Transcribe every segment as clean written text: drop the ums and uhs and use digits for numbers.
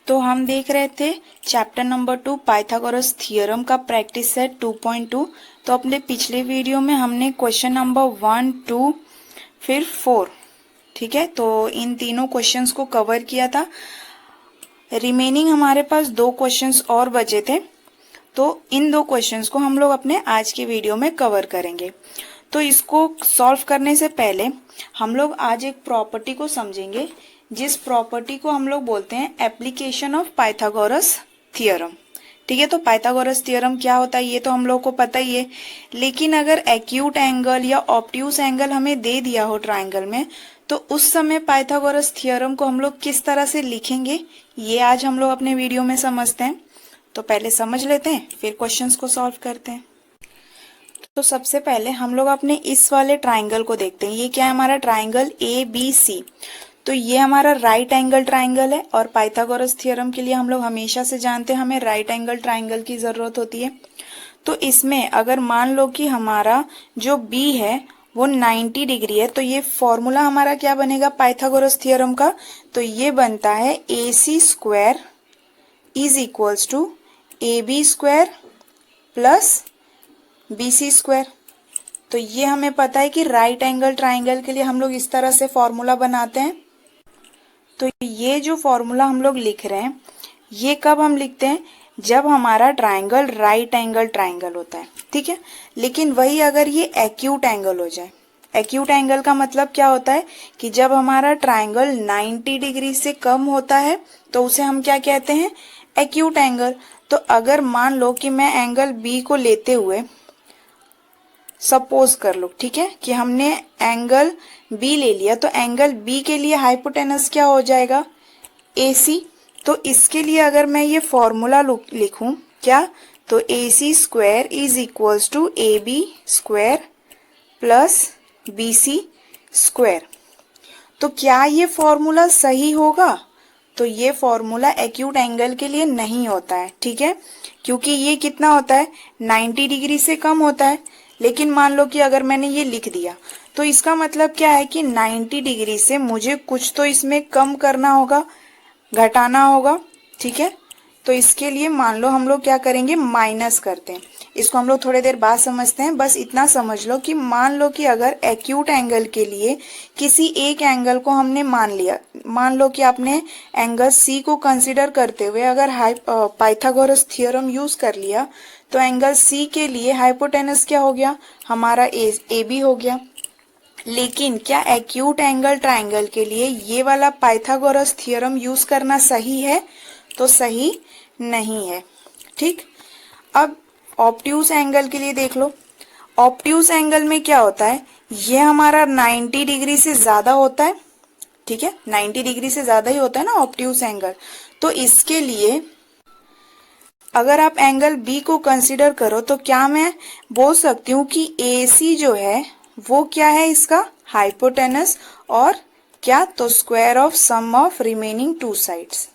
तो हम देख रहे थे चैप्टर नंबर 2 पाइथागोरस थ्योरम का प्रैक्टिस सेट 2.2। तो अपने पिछले वीडियो में हमने क्वेश्चन नंबर 1, 2 फिर 4, ठीक है, तो इन तीनों क्वेश्चंस को कवर किया था। रिमेनिंग हमारे पास दो क्वेश्चंस और बचे थे, तो इन दो क्वेश्चंस को हम लोग अपने आज के वीडियो में कवर करेंगे। तो इसको सॉल्व करने से पहले हम लोग आज एक प्रॉपर्टी को समझेंगे, जिस प्रॉपर्टी को हम लोग बोलते हैं एप्लीकेशन ऑफ पाइथागोरस थ्योरम। ठीक है, तो पाइथागोरस थ्योरम क्या होता है ये तो हम लोग को पता ही है, लेकिन अगर एक्यूट एंगल या ऑब्ट्यूस एंगल हमें दे दिया हो ट्राइंगल में, तो उस समय पाइथागोरस थ्योरम को हम लोग किस तरह से लिखेंगे ये आज हम लोग अपने वीडियो में समझते हैं। तो पहले समझ लेते हैं, फिर क्वेश्चंस को सॉल्व करते हैं। तो सबसे पहले हम लोग अपने इस वाले ट्राइंगल को देखते हैं। ये क्या है, हमारा ट्राइंगल ABC। तो ये हमारा राइट एंगल ट्राइंगल है, और पाइथागोरस थ्योरम के लिए हम लोग हमेशा से जानते हैं हमें राइट एंगल ट्राइंगल की जरूरत होती है। तो इसमें अगर मान लो कि हमारा जो B है वो 90 डिग्री है, तो ये फॉर्मूला हमारा क्या बनेगा पाइथागोरस थ्योरम का, तो ये बनता है AC square is equals to AB square plus BC square. तो ये हमें पता है कि राइट एंगल ट्राइंगल के लिए हम लोग इस तरह से फॉर्मूला बनाते हैं। तो ये जो फॉर्मूला हम लोग लिख रहे हैं ये कब हम लिखते हैं, जब हमारा ट्राइंगल राइट एंगल ट्राइंगल होता है, ठीक है। लेकिन वही अगर ये एक्यूट एंगल हो जाए, एक्यूट एंगल का मतलब क्या होता है कि जब हमारा ट्राइंगल 90 डिग्री से कम होता है तो उसे हम क्या कहते हैं, एक्यूट एंगल। तो अगर मान लो कि मैं एंगल B को लेते हुए सपोज कर लो, ठीक है, कि हमने एंगल B ले लिया, तो एंगल B के लिए हाइपोटेनस क्या हो जाएगा, AC। तो इसके लिए अगर मैं ये फॉर्मूला लिखूं क्या, तो AC square is equals to AB square plus BC square. तो क्या ये फॉर्मूला सही होगा, तो ये फॉर्मूला एक्यूट एंगल के लिए नहीं होता है, ठीक है, क्योंकि ये कितना होता है 90 डिग्री से कम होता है। लेकिन मान लो कि अगर मैंने ये लिख दिया, तो इसका मतलब क्या है कि 90 डिग्री से मुझे कुछ तो इसमें कम करना होगा, घटाना होगा, ठीक है। तो इसके लिए मान लो हम लोग क्या करेंगे, माइनस करते हैं। इसको हम लोग थोड़ी देर बाद समझते हैं, बस इतना समझ लो कि मान लो कि अगर एक्यूट एंगल के लिए किसी एक एंगल को हमने मान लिया, मान लो कि आपने एंगल C को कंसीडर करते हुए अगर पाइथागोरस थ्योरम यूज कर लिया, तो एंगल C के लिए हाइपोटेनस क्या हो गया, हमारा AB हो गया। लेकिन क्या एक्यूट एंगल ट्राइंगल के लिए ये वाला पाइथागोरस थ्योरम यूज करना सही है, तो सही नहीं है, ठीक। अब ऑब्ट्यूस एंगल के लिए देख लो। ऑब्ट्यूस एंगल में क्या होता है, ये हमारा 90 डिग्री से ज्यादा होता है, ठीक है, 90 डिग्री से ज्यादा ही होता है ना ऑब्ट्यूस एंगल। तो इसके लिए अगर आप एंगल B को कंसीडर करो, तो क्या मैं बोल सकती हूँ कि AC जो है वो क्या है, इसका हाइपोटेनस, और क्या, तो square of sum of remaining two sides.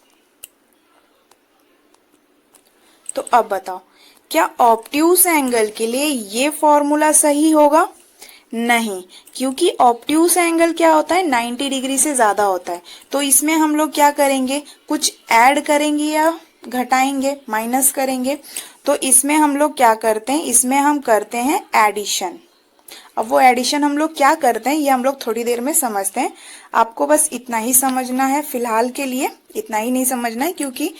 तो अब बताओ, क्या ऑब्ट्यूस एंगल के लिए ये फॉर्मूला सही होगा, नहीं, क्योंकि ऑब्ट्यूस एंगल क्या होता है 90 डिग्री से ज्यादा होता है। तो इसमें हम लोग क्या करेंगे, कुछ ऐड करेंगे या घटाएंगे, माइनस करेंगे। तो इसमें हम लोग क्या करते हैं, इसमें हम करते हैं एडिशन। अब वो एडिशन हम लोग क्या करते हैं ये हम लोग थोड़ी देर में समझते हैं। आपको बस इतना ही समझना है, फिलहाल के लिए इतना ही नहीं समझना है, क्योंकि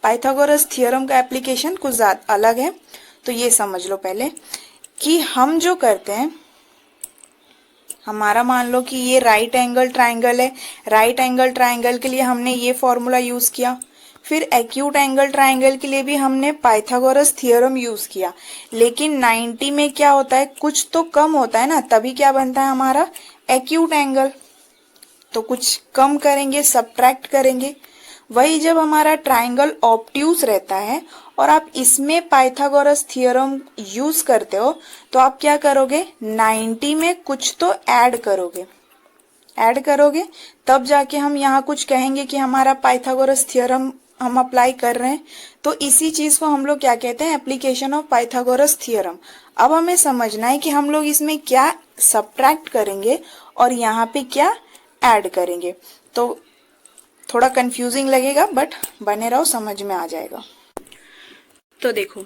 पाइथागोरस थ्योरम का एप्लीकेशन कुछ ज्यादा अलग है। तो ये समझ लो पहले कि हम जो करते हैं, हमारा मान लो कि ये राइट एंगल ट्राइंगल है, राइट एंगल ट्राइंगल के लिए हमने ये फॉर्मूला यूज किया। फिर एक्यूट एंगल ट्राइंगल के लिए भी हमने पाइथागोरस थ्योरम यूज किया। लेकिन 90 में क्या होता है, कुछ तो कम होता है ना, तभी क्या बनता है हमारा एक्यूट एंगल। तो कुछ कम करेंगे, सब्ट्रैक्ट करेंगे। वही जब हमारा ट्राइंगल ऑब्ट्यूस रहता है और आप इसमें पाइथागोरस थ्योरम यूज करते हो, तो आप क्या करोगे, 90 में कुछ तो ऐड करोगे, ऐड करोगे, तब जाके हम यहाँ कुछ कहेंगे कि हमारा पाइथागोरस थ्योरम हम अप्लाई कर रहे हैं। तो इसी चीज को हम लोग क्या कहते हैं, एप्लीकेशन ऑफ पाइथागोरस थ्योरम। अब हमें समझना है कि हम लोग इसमें क्या सब्ट्रैक्ट करेंगे और यहाँ पे क्या ऐड करेंगे। तो थोड़ा कंफ्यूजिंग लगेगा बट बने रहो, समझ में आ जाएगा। तो देखो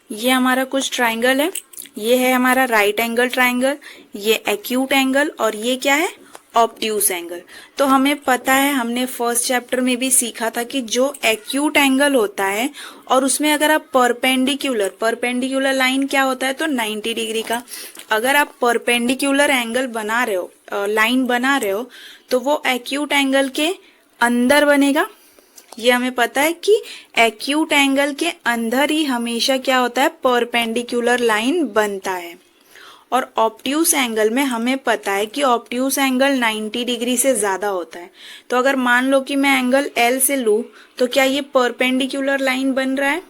ये हमारा कुछ ट्राइंगल है, ये है हमारा राइट एंगल ट्राइंगल, ये एक्यूट एंगल और ये क्या है ऑब्ट्यूज एंगल। तो हमें पता है, हमने फर्स्ट चैप्टर में भी सीखा था कि जो एक्यूट एंगल होता है और उसमें अगर आप परपेंडिकुलर लाइन क्या होता है तो 90 डिग्री का, अगर आप परपेंडिकुलर एंगल बना रहे हो, लाइन बना रहे हो, तो वो एक्यूट एंगल के अंदर बनेगा। ये हमें पता है कि एक्यूट एंगल के अंदर ही हमेशा क्या होता है परपेंडिकुलर लाइन बनता है। और ऑब्ट्यूज एंगल में हमें पता है कि ऑब्ट्यूज एंगल 90 डिग्री से ज्यादा होता है। तो अगर मान लो कि मैं एंगल L से लूं तो क्या ये परपेंडिकुलर लाइन बन रहा है?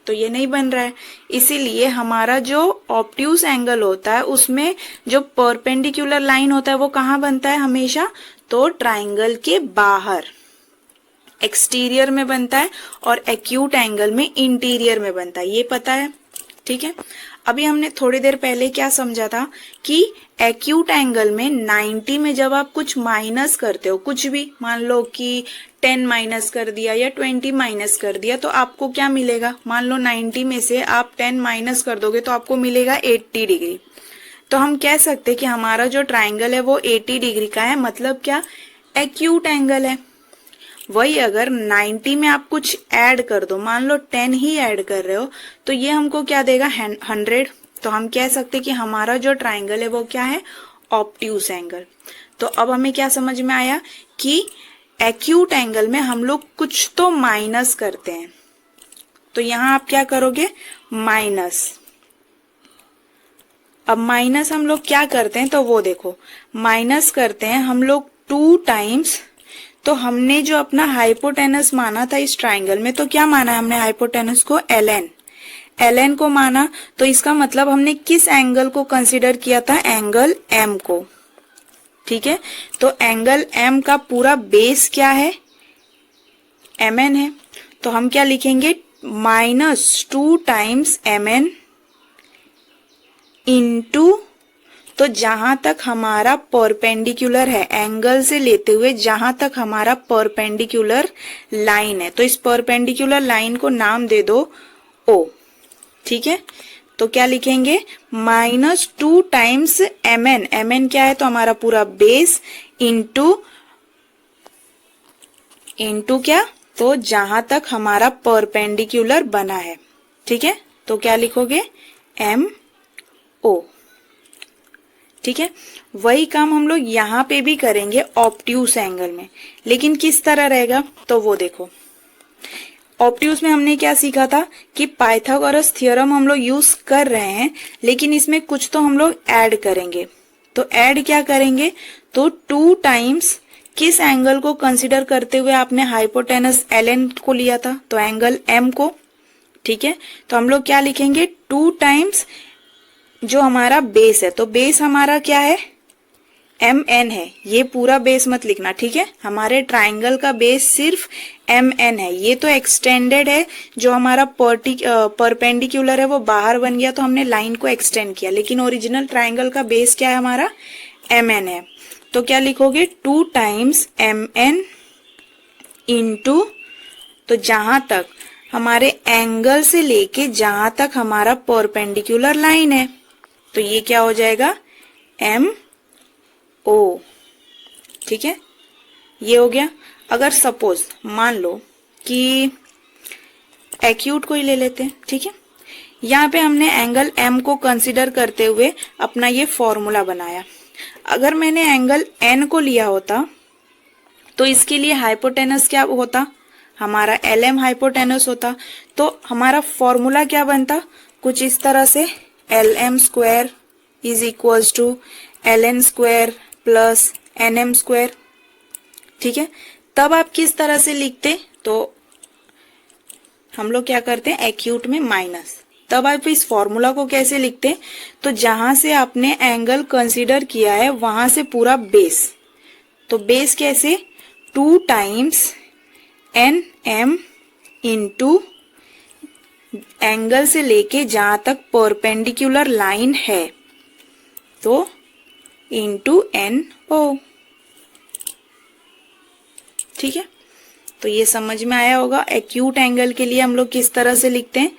तो ये नहीं बन रहा है। इसीलिए हमारा जो ऑब्ट्यूज एंगल होता है उसमें जो परपेंडिकुलर लाइन होता है वो कहाँ बनता है हमेशा? तो ट्राइंगल के बाहर एक्सटीरियर में बनता है और एक्यूट एंगल में इंटीरियर में बनता है, ये पता है। ठीक है, अभी हमने थोड़ी देर पहले क्या समझा था कि एक्यूट एंगल में 90 में जब आप कुछ माइनस करते हो, कुछ भी मान लो कि 10 माइनस कर दिया या 20 माइनस कर दिया, तो आपको क्या मिलेगा? मान लो 90 में से आप 10 माइनस कर दोगे तो आपको मिलेगा 80 डिग्री। तो हम कह सकते हैं कि हमारा जो ट्राइंगल है वो 80 डिग्री का है, मतलब क्या एक्यूट एंगल है। वही अगर 90 में आप कुछ ऐड कर दो, मान लो 10 ही ऐड कर रहे हो, तो ये हमको क्या देगा 100। तो हम कह सकते हैं कि हमारा जो ट्राइंगल है वो क्या है ऑब्ट्यूज एंगल। तो अब हमें क्या समझ में आया कि एक्यूट एंगल में हम लोग कुछ तो माइनस करते हैं। तो यहां आप क्या करोगे माइनस। अब माइनस हम लोग क्या करते हैं तो वो देखो, माइनस करते हैं हम लोग 2 टाइम्स। तो हमने जो अपना हाइपोटेनस माना था इस ट्राइंगल में, तो क्या माना है हमने हाइपोटेनस को? ln को माना। तो इसका मतलब हमने किस एंगल को कंसीडर किया था? एंगल m को। ठीक है, तो एंगल m का पूरा बेस क्या है? mn है। तो हम क्या लिखेंगे -2 टाइम्स mn इंटू, तो जहां तक हमारा परपेंडिकुलर है एंगल से लेते हुए जहां तक हमारा परपेंडिकुलर लाइन है, तो इस परपेंडिकुलर लाइन को नाम दे दो O। ठीक है, तो क्या लिखेंगे -2 टाइम्स mn क्या है? तो हमारा पूरा बेस इंटू क्या? तो जहां तक हमारा परपेंडिकुलर बना है। ठीक है, तो क्या लिखोगे MO। ठीक है, वही काम हम लोग यहाँ पे भी करेंगे ऑब्ट्यूज एंगल में, लेकिन किस तरह रहेगा? तो वो देखो, ऑब्ट्यूज में हमने क्या सीखा था कि पाइथागोरस थ्योरम हम लोग यूज कर रहे हैं, लेकिन इसमें कुछ तो हम लोग ऐड करेंगे। तो ऐड क्या करेंगे? तो 2 टाइम्स किस एंगल को कंसिडर करते हुए आपने हाइपोटेनस ln को लिया था? तो एंगल m को। ठीक है, तो हम लोग क्या लिखेंगे 2 टाइम्स जो हमारा बेस है, तो बेस हमारा क्या है mn है। ये पूरा बेस मत लिखना, ठीक है, हमारे ट्राइंगल का बेस सिर्फ mn है। ये तो एक्सटेंडेड है, जो हमारा परपेंडिकुलर है वो बाहर बन गया तो हमने लाइन को एक्सटेंड किया, लेकिन ओरिजिनल ट्राइंगल का बेस क्या है हमारा mn है। तो क्या लिखोगे 2 टाइम्स mn इंटू, तो जहां तक हमारे एंगल से लेके जहां तक हमारा परपेंडिकुलर लाइन है, तो ये क्या हो जाएगा MO। ठीक है, ये हो गया। अगर सपोज मान लो कि एक्यूट को ही ले लेते हैं। ठीक है, यहाँ पे हमने एंगल M को कंसीडर करते हुए अपना ये फॉर्मूला बनाया। अगर मैंने एंगल N को लिया होता तो इसके लिए हाइपोटेनस क्या होता? हमारा LM हाइपोटेनस होता। तो हमारा फॉर्मूला क्या बनता? कुछ इस तरह से, LM square is equals to LN square plus NM square. ठीक है, तब आप किस तरह से लिखते? तो हम लोग क्या करते हैं एक्यूट में माइनस। तब आप इस फॉर्मूला को कैसे लिखते? तो जहां से आपने एंगल कंसीडर किया है वहां से पूरा बेस, तो बेस कैसे 2 टाइम्स NM इंटू एंगल से लेके जहां तक परपेंडिकुलर लाइन है, तो इंटू NO। ठीक है, तो ये समझ में आया होगा। एक्यूट एंगल के लिए हम लोग किस तरह से लिखते हैं,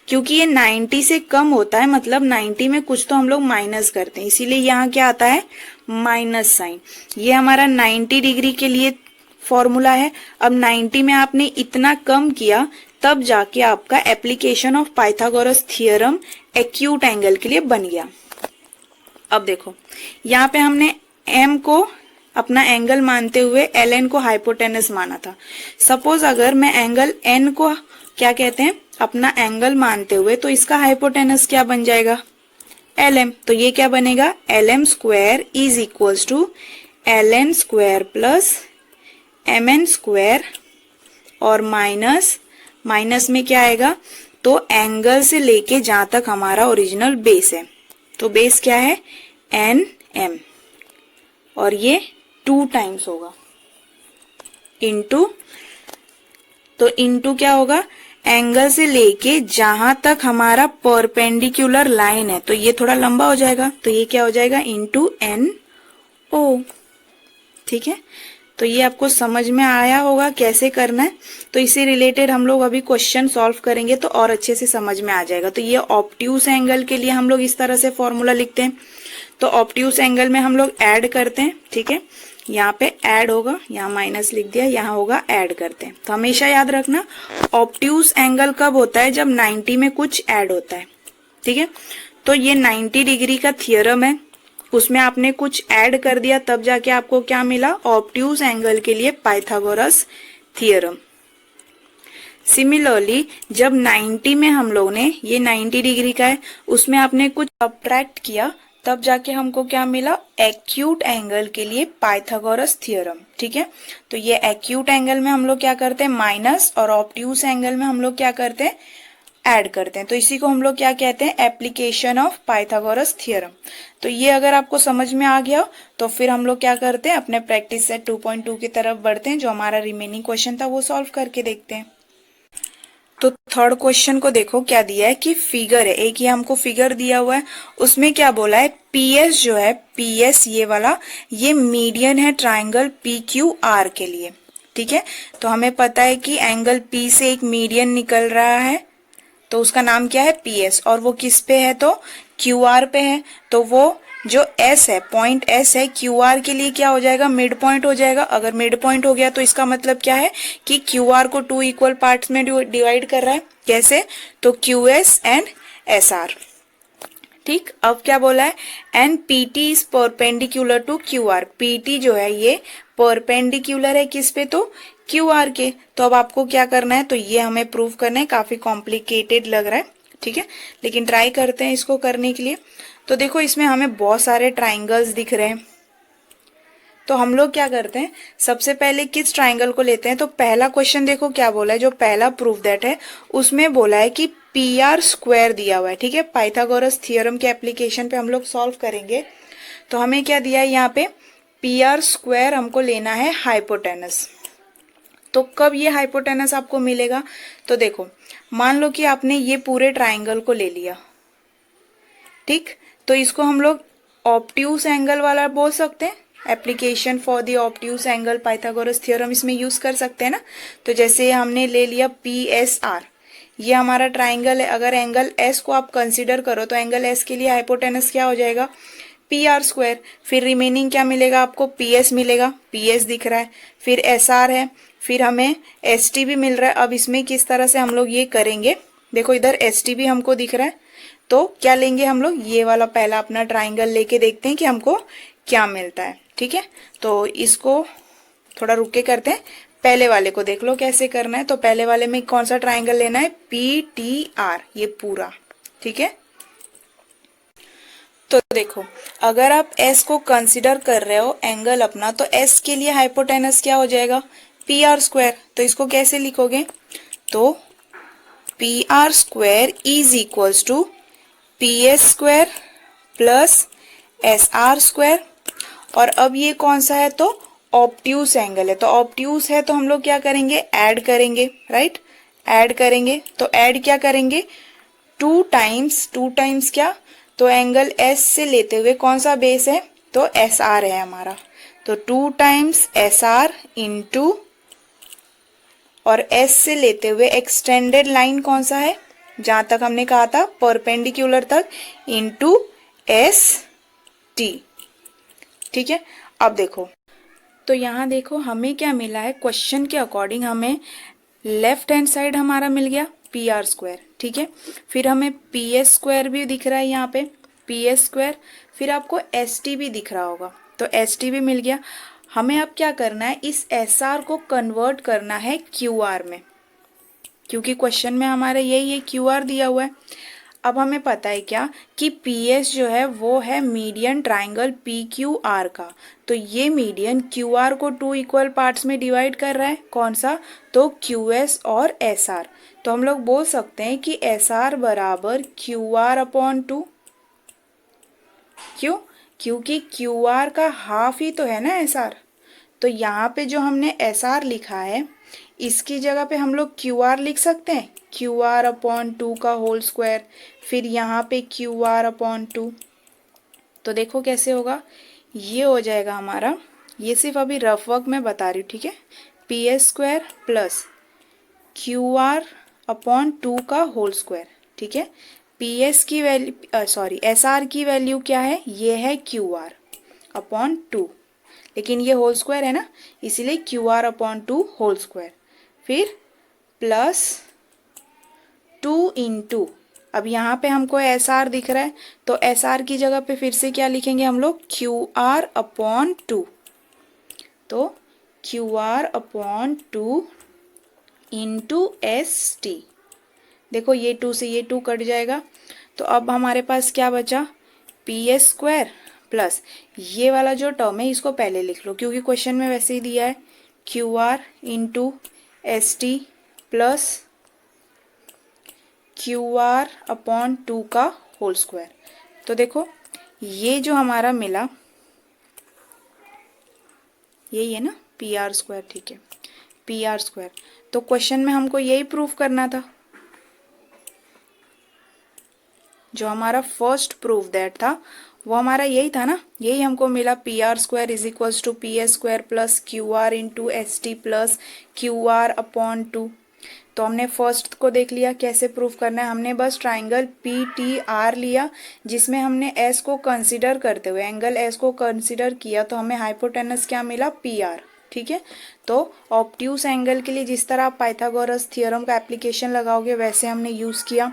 क्योंकि ये 90 से कम होता है, मतलब 90 में कुछ तो हम लोग माइनस करते हैं, इसीलिए यहाँ क्या आता है, माइनस साइन। ये हमारा 90 डिग्री के लिए फॉर्मूला है। अब 90 में आपने इतना कम किया तब जाके आपका application of Pythagoras theorem acute angle के लिए बन गया। अब देखो यहाँ पे हमने m को अपना एंगल मानते हुए ln को हाइपोटेनस माना था। सपोज अगर मैं एंगल n को क्या कहते हैं, अपना एंगल मानते हुए, तो इसका हाइपोटेनस क्या बन जाएगा, lm। तो ये क्या बनेगा, lm square is equals to ln square plus mn square, और माइनस में क्या आएगा, तो एंगल से लेके जहां तक हमारा ओरिजिनल बेस है, तो बेस क्या है, nm, और ये 2 टाइम्स होगा इनटू, तो इनटू क्या होगा, एंगल से लेके जहां तक हमारा परपेंडिकुलर लाइन है, तो ये थोड़ा लंबा हो जाएगा, तो ये क्या हो जाएगा, इनटू NO। ठीक है, तो ये आपको समझ में आया होगा कैसे करना है। तो इसी रिलेटेड हम लोग अभी क्वेश्चन सॉल्व करेंगे तो और अच्छे से समझ में आ जाएगा। तो ये ऑब्ट्यूस एंगल के लिए हम लोग इस तरह से फॉर्मूला लिखते हैं। तो ऑब्ट्यूस एंगल में हम लोग ऐड करते हैं, ठीक है, यहाँ पे ऐड होगा, यहाँ माइनस लिख दिया, यहाँ होगा ऐड करते हैं। तो हमेशा याद रखना ऑब्ट्यूस एंगल कब होता है, जब 90 में कुछ ऐड होता है। ठीक है, तो ये 90 डिग्री का थियरम है, उसमें आपने कुछ ऐड कर दिया तब जाके आपको क्या मिला, ऑब्ट्यूस एंगल के लिए पाइथागोरस थियरम। सिमिलरली जब 90 में हम लोग ने, ये 90 डिग्री का है, उसमें आपने कुछ सब्ट्रैक्ट किया तब जाके हमको क्या मिला, एक्यूट एंगल के लिए पाइथागोरस थ्योरम। ठीक है, तो ये एक्यूट एंगल में हम लोग क्या करते हैं, माइनस, और ऑब्ट्यूस एंगल में हम लोग क्या करते हैं, ऐड करते हैं। तो इसी को हम लोग क्या कहते हैं, एप्लीकेशन ऑफ पाइथागोरस थ्योरम। तो ये अगर आपको समझ में आ गया तो फिर हम लोग क्या करते हैं, अपने प्रैक्टिस सेट 2.2 की तरफ बढ़ते हैं। जो हमारा रिमेनिंग क्वेश्चन था वो सॉल्व करके देखते हैं। तो थर्ड क्वेश्चन को देखो क्या दिया है कि फिगर है, एक ये हमको फिगर दिया हुआ है, उसमें क्या बोला है, पीएस जो है, पीएस ये वाला, ये मीडियन है ट्राइंगल पीक्यूआर के लिए। ठीक है, तो हमें पता है कि एंगल पी से एक मीडियन निकल रहा है, तो उसका नाम क्या है, पीएस, और वो किस पे है, तो क्यूआर पे है। तो वो जो एस है, पॉइंट एस है, क्यूआर के लिए क्या हो जाएगा, मिड पॉइंट हो जाएगा। अगर मिड पॉइंट हो गया तो इसका मतलब क्या है कि क्यूआर को 2 इक्वल पार्ट्स में डिवाइड कर रहा है। कैसे, तो क्यूएस एंड एसआर। ठीक, अब क्या बोला है, and PT is perpendicular to QR. PT जो है ये परपेंडिकुलर है किस पे, तो क्यूआर के। तो अब आपको क्या करना है, तो ये हमें प्रूव करना है, काफी कॉम्प्लिकेटेड लग रहा है, ठीक है, लेकिन ट्राई करते हैं इसको करने के लिए। तो देखो इसमें हमें बहुत सारे ट्राइंगल्स दिख रहे हैं, तो हम लोग क्या करते हैं, सबसे पहले किस ट्राइंगल को लेते हैं। तो पहला क्वेश्चन देखो क्या बोला है, जो पहला प्रूफ दैट है उसमें बोला है कि पी आर स्क्वायर दिया हुआ है। ठीक है, पाइथागोरस थ्योरम के एप्लीकेशन पे हम लोग सॉल्व करेंगे। तो हमें क्या दिया है यहाँ पे, पी आर स्क्वायर हमको लेना है हाइपोटेनस। तो कब ये हाइपोटेनस आपको मिलेगा, तो देखो मान लो कि आपने ये पूरे ट्राइंगल को ले लिया, ठीक, तो इसको हम लोग ऑब्ट्यूस एंगल वाला बोल सकते हैं, application for the obtuse angle Pythagoras theorem इसमें यूज कर सकते हैं ना। तो जैसे हमने ले लिया पी एस आर, ये हमारा ट्राइंगल है। अगर एंगल एस को आप कंसिडर करो तो एंगल एस के लिए हाइपोटेनस क्या हो जाएगा, पी आर स्क्वायर। फिर रिमेनिंग क्या मिलेगा आपको, पी एस मिलेगा, पी एस दिख रहा है, फिर एस आर है, फिर हमें एस टी भी मिल रहा है। अब इसमें किस तरह से हम लोग ये करेंगे, देखो इधर एस टी भी हमको दिख रहा है, तो क्या लेंगे हम लोग, ये वाला पहला अपना ट्राइंगल लेके देखते हैं कि हमको क्या मिलता है। ठीक है, तो इसको थोड़ा रुक के करते हैं, पहले वाले को देख लो कैसे करना है। तो पहले वाले में कौन सा ट्राइंगल लेना है, पी टी आर, ये पूरा। ठीक है, तो देखो अगर आप S को कंसिडर कर रहे हो एंगल अपना, तो S के लिए हाइपोटेनस क्या हो जाएगा, पी आर स्क्वायर। तो इसको कैसे लिखोगे, तो P R square is equals to P S square plus S R square. और अब ये कौन सा है, तो ऑब्ट्यूस एंगल है। तो ऑब्ट्यूस है तो हम लोग क्या करेंगे, ऐड करेंगे, राइट, ऐड करेंगे। तो ऐड क्या करेंगे, 2 टाइम्स क्या, तो एंगल एस से लेते हुए कौन सा बेस है, तो एस आर है हमारा। तो 2 टाइम्स एस आर इंटू और एस से लेते हुए एक्सटेंडेड लाइन कौन सा है, जहां तक हमने कहा था परपेंडिकुलर तक, इनटू एस टी। ठीक है, अब देखो तो यहाँ देखो हमें क्या मिला है, क्वेश्चन के अकॉर्डिंग हमें लेफ्ट हैंड साइड हमारा मिल गया पी आर स्क्वायर। ठीक है, फिर हमें पी एस स्क्वायर भी दिख रहा है यहाँ पे, पी एस स्क्वायर, फिर आपको एस टी भी दिख रहा होगा, तो एस टी भी मिल गया। हमें अब क्या करना है, इस एस आर को कन्वर्ट करना है क्यू आर में, क्योंकि क्वेश्चन में हमारे यही है, क्यू आर दिया हुआ है। अब हमें पता है क्या कि पी एस जो है वो है median triangle P Q R का, तो ये मीडियन क्यू आर को टू इक्वल पार्ट्स में डिवाइड कर रहा है, कौन सा, तो क्यू एस और एस आर। तो हम लोग बोल सकते हैं कि एस आर बराबर क्यू आर अपॉन टू। क्यों, क्योंकि क्यू आर का हाफ ही तो है ना एस आर। तो यहाँ पे जो हमने एस आर लिखा है इसकी जगह पे हम लोग क्यू आर लिख सकते हैं, क्यू आर अपॉन टू का होल स्क्वायर, फिर यहाँ पे क्यू आर अपॉन टू। तो देखो कैसे होगा, ये हो जाएगा हमारा, ये सिर्फ अभी रफ वर्क में बता रही हूँ, ठीक है, P S square plus Q R upon two का होल स्क्वायर। ठीक है, पी एस की वैल्यू सॉरी एस आर की वैल्यू क्या है, ये है क्यू आर अपॉन टू, लेकिन ये होल स्क्वायर है ना, इसीलिए Q R upon two whole square, फिर प्लस टू इंटू, अब यहाँ पे हमको एस आर दिख रहा है तो एस आर की जगह पे फिर से क्या लिखेंगे हम लोग, क्यू आर अपॉन टू, तो Q R upon two into S T. देखो ये टू से ये टू कट जाएगा, तो अब हमारे पास क्या बचा, पी एस स्क्वायर प्लस ये वाला जो टर्म है इसको पहले लिख लो क्योंकि क्वेश्चन में वैसे ही दिया है, Q R into S T plus Q R upon two का होल स्क्वायर। तो देखो ये जो हमारा मिला यही है ना पी आर स्क्वायर। ठीक है, पी आर स्क्वायर, तो क्वेश्चन में हमको यही प्रूफ करना था, जो हमारा फर्स्ट प्रूफ दैट था वो हमारा यही था ना, यही हमको मिला, P R square is equals to P S square plus Q R into S T plus Q R upon two. तो हमने फर्स्ट को देख लिया कैसे प्रूफ करना है, हमने बस ट्राइंगल पी टी आर लिया जिसमें हमने एस को कंसिडर करते हुए एंगल एस को कंसिडर किया, तो हमें हाइपोटेनस क्या मिला, पी आर। ठीक है, तो ऑब्ट्यूस एंगल के लिए जिस तरह आप पाइथागोरस थ्योरम का एप्लीकेशन लगाओगे वैसे हमने यूज़ किया,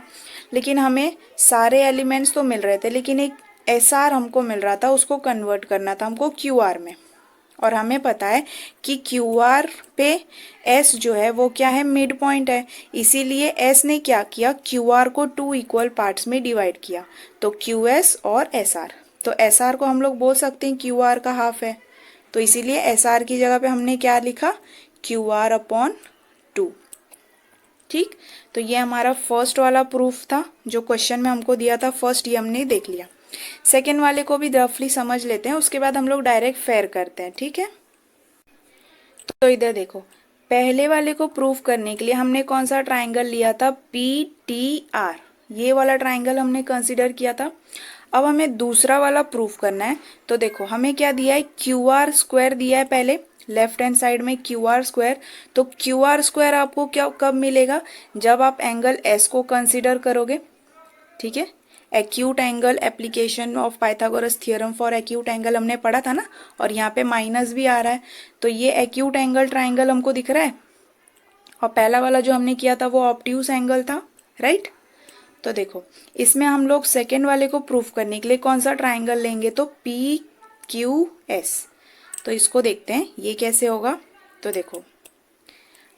लेकिन हमें सारे एलिमेंट्स तो मिल रहे थे लेकिन एक एस आर हमको मिल रहा था, उसको कन्वर्ट करना था हमको क्यू आर में, और हमें पता है कि क्यू आर पे एस जो है वो क्या है, मिड पॉइंट है, इसीलिए एस ने क्या किया, क्यू आर को टू इक्वल पार्ट्स में डिवाइड किया, तो क्यू एस और एस आर, तो एस आर को हम लोग बोल सकते हैं क्यू आर का हाफ है, तो इसीलिए एस आर की जगह पे हमने क्या लिखा, क्यू आर अपॉन टू। ठीक, तो ये हमारा फर्स्ट वाला प्रूफ था जो क्वेश्चन में हमको दिया था, फर्स्ट ये हमने देख लिया। सेकेंड वाले को भी रफली समझ लेते हैं, उसके बाद हम लोग डायरेक्ट फेयर करते हैं। ठीक है, तो इधर देखो, पहले वाले को प्रूफ करने के लिए हमने कौन सा ट्राइंगल लिया था, पी टी आर, ये वाला ट्राइंगल हमने कंसिडर किया था। अब हमें दूसरा वाला प्रूफ करना है, तो देखो हमें क्या दिया है, क्यू आर स्क्वायर दिया है पहले लेफ्ट हैंड साइड में क्यू आर स्क्वायर, तो क्यू आर स्क्वायर आपको क्या कब मिलेगा, जब आप एंगल एस को कंसिडर करोगे। ठीक है, acute angle, application of Pythagoras theorem for acute angle हमने पढ़ा था ना, और यहाँ पे माइनस भी आ रहा है, तो ये एक्यूट एंगल ट्राइंगल हमको दिख रहा है, और पहला वाला जो हमने किया था वो ऑब्ट्यूस एंगल था, राइट। तो देखो इसमें हम लोग सेकेंड वाले को प्रूफ करने के लिए कौन सा ट्राइंगल लेंगे, तो पी क्यू एस। तो इसको देखते हैं ये कैसे होगा, तो देखो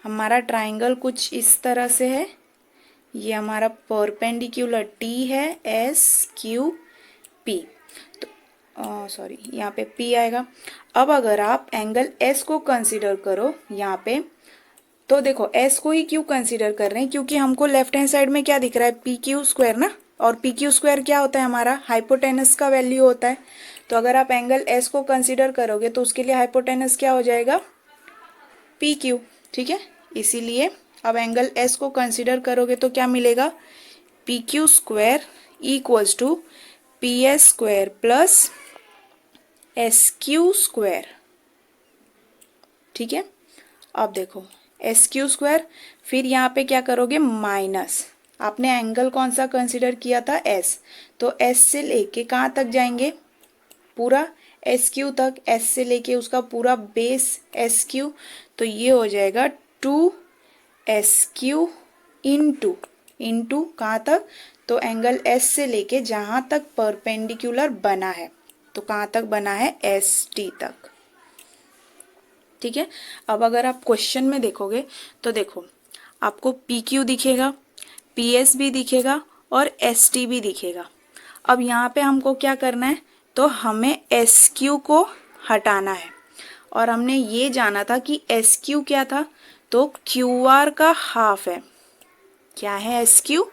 हमारा ट्राइंगल कुछ इस तरह से है, ये हमारा परपेंडिकुलर टी है, एस क्यू पी, तो सॉरी यहाँ पे पी आएगा। अब अगर आप एंगल एस को कंसिडर करो यहाँ पे, तो देखो एस को ही क्यों कंसिडर कर रहे हैं, क्योंकि हमको लेफ्ट हैंड साइड में क्या दिख रहा है, पी क्यू स्क्वायर ना, और पी क्यू स्क्वायर क्या होता है, हमारा हाइपोटेनस का वैल्यू होता है। तो अगर आप एंगल एस को कंसिडर करोगे तो उसके लिए हाइपोटेनस क्या हो जाएगा, पी क्यू। ठीक है, इसीलिए अब एंगल एस को कंसिडर करोगे तो क्या मिलेगा, P Q square equals to P S square plus S Q square. ठीक है, अब देखो एस क्यू स्क्वायर, फिर यहाँ पे क्या करोगे माइनस, आपने एंगल कौन सा कंसिडर किया था एस, तो एस से लेके कहाँ तक जाएंगे, पूरा एस क्यू तक, एस से लेके उसका पूरा बेस एस क्यू, तो ये हो जाएगा 2 SQ इंटू कहाँ तक, तो एंगल एस से लेके जहाँ तक परपेंडिकुलर बना है, तो कहाँ तक बना है ST तक। ठीक है, अब अगर आप क्वेश्चन में देखोगे तो देखो आपको PQ दिखेगा, PS भी दिखेगा और ST भी दिखेगा। अब यहाँ पे हमको क्या करना है, तो हमें SQ को हटाना है, और हमने ये जाना था कि SQ क्या था, तो QR का हाफ है। क्या है SQ,